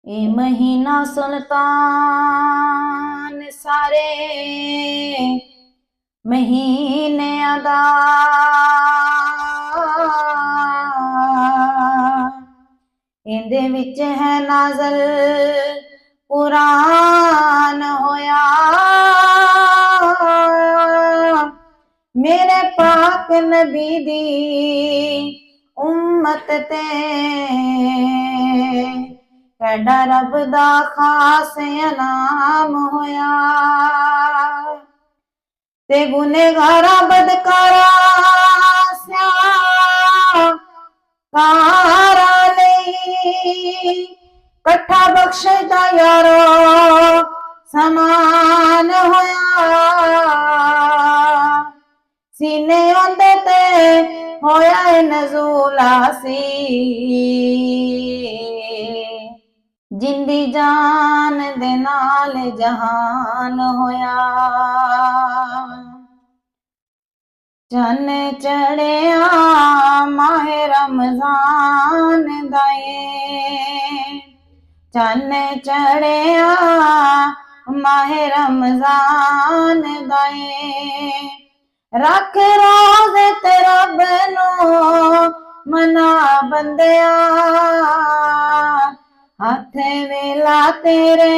ए महीना सुल्तान सारे महीनिਆਂ ਦਾ ਇਹਦੇ ਵਿੱਚ ਹੈ ਨਾਜ਼ਲ ਕੁਰਾਨ ਹੋਇਆ मेरे पाक नबी दी उम्मत ते कड़ा रब दा खास इनाम होया ते गुनेगारा बदकारा कारा नहीं कट्ठा बख्शदा यारो समान होया सीने आंदे ते होया नज़ूला सी जिंदी जान दे नाल जहान होया चन चढ़िया माहे रमजान दाए चन चढ़िया माहे रमजान दाए रख रोज़ ते रब नू मना बंदिया हथ वेला तेरे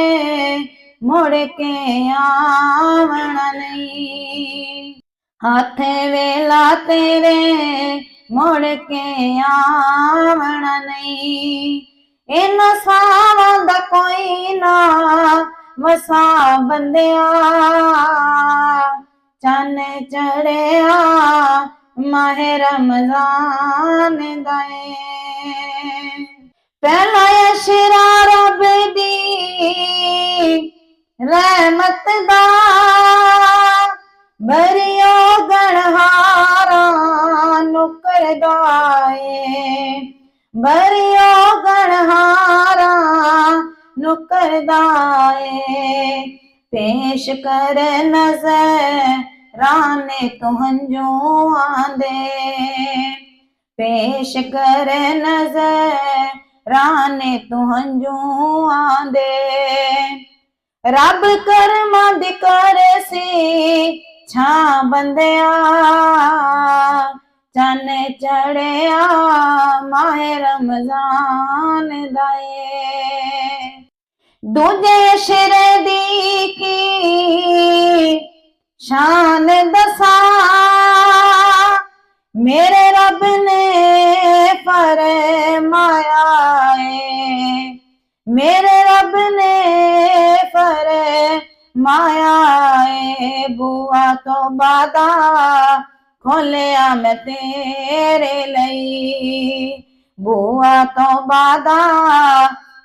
मुड़ के आवना नहीं हथ वेला तेरे मुड़ के आवना नहीं इन सावां दा कोई ना वसा बंदिया चन चढ़िया माहे रमजान दाए पहला अशरा रब दी रहमत दा बरियो गणहारा नुकर दाए बरियो गणहारा नुकर दाए पेश कर नज़राने तो हंजू आंदे पेश कर नज़राने तो हंजू आंदे रब कर्मा दी करे सी छा बंदिया चन चढ़िया माहे रमजान दाए दूजे शिरे दी की शान दसा मेरे रब ने फरमाया मेरे रब ने फरमाया बुआ तो बादा खोलिया मैं तेरे लई बुआ तो बादा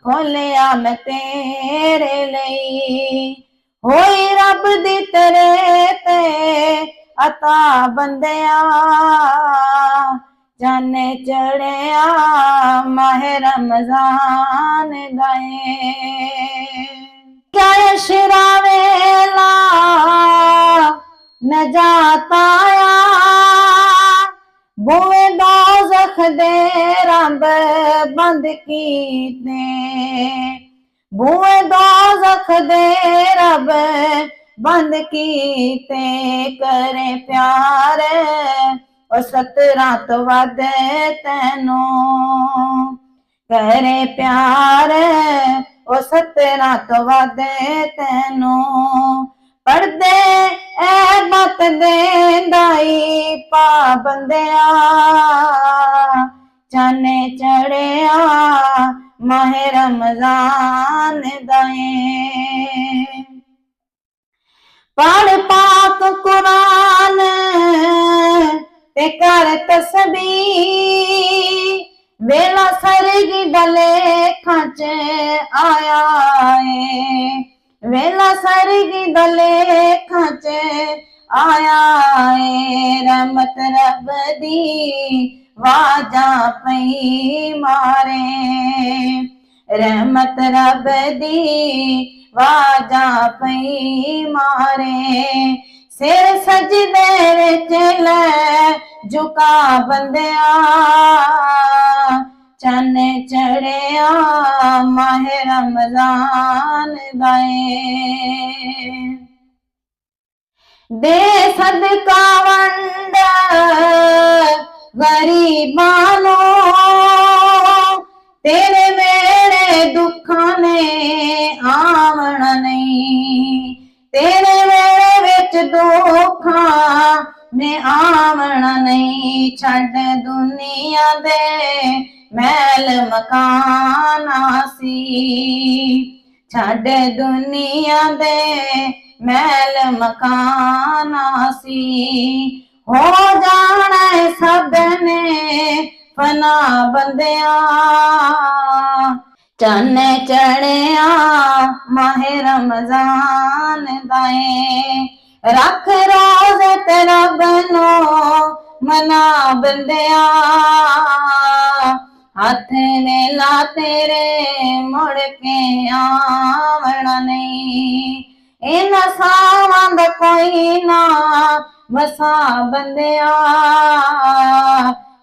खोलिया मैं तेरे लई होई रब दी तेरे ते अता बंदिया चन चढ़िया माहे रमजान दाए क्या अशरा वेला नजात आया बुए दोज़ख दे रब बंद कीते बुए दोज़ख दे रब बंद कीते करे प्यार ओ 17 तो वध तैनू करे प्यार ओ 17 तो वध तैनू पढ़दे ए मत देंदाई पाबंदिया चन चढ़िया माहे रमजान दाए पढ़ पाक कुरान ते कर तस्बीह वेला सरगी डले खच आया वेला सरगी डले खच आया रहमत रब दी वाजा पई मारे रहमत रब दी वाजा पई मारे सिर सजदे विच लै झुका बंदिया ਚੰਨ ਚੜਿਆ ਮਾਹਿ ਰਮਜ਼ਾਨ ਦਾ ਏ। ਦੇ ਸਦਕਾ ਵੰਡ ਗਰੀਬਾਂ ਨੂੰ, ਤੇਰੇ ਵੇਲੇ ਦੁੱਖਾਂ ਨੇ ਆਵਣਾ ਨਹੀਂ, ਤੇਰੇ ਵੇਲੇ ਵਿੱਚ ਦੁੱਖਾਂ ਨੇ ਆਵਣਾ ਨਹੀਂ। ਛੱਡ ਦੁਨੀਆ ਦੇ ਮੈਲ ਮਕਾਨਾ ਸੀ, ਛੱਡ ਦੁਨੀਆ ਦੇ ਮੈਲ ਮਕਾਨਾ ਸੀ। ਹੋ ਜਾਣਾ ਸਭ ਨੇ ਫਨਾ ਬੰਦਿਆਂ, ਚੰਨ ਚੜਿਆ ਮਾਹਿ ਰਮਜ਼ਾਨ ਦਾ ਏ। ਰੱਖ ਰੋਜ਼ੇ ਤੇ ਰੱਬ ਨੂੰ ਮਨਾ ਬੰਦਿਆਂ, ਹੱਥ ਵੇਲਾ ਤੇਰੇ ਮੁੜ ਕੇ ਆਵਣਾ ਨਹੀਂ। ਇਹਨਾਂ ਸਾਵਾਂ ਦਾ ਕੋਈ ਨਾ ਵਸਾ ਬੰਦਿਆ,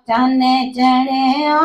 ਚੰਨ ਚੜਿਆ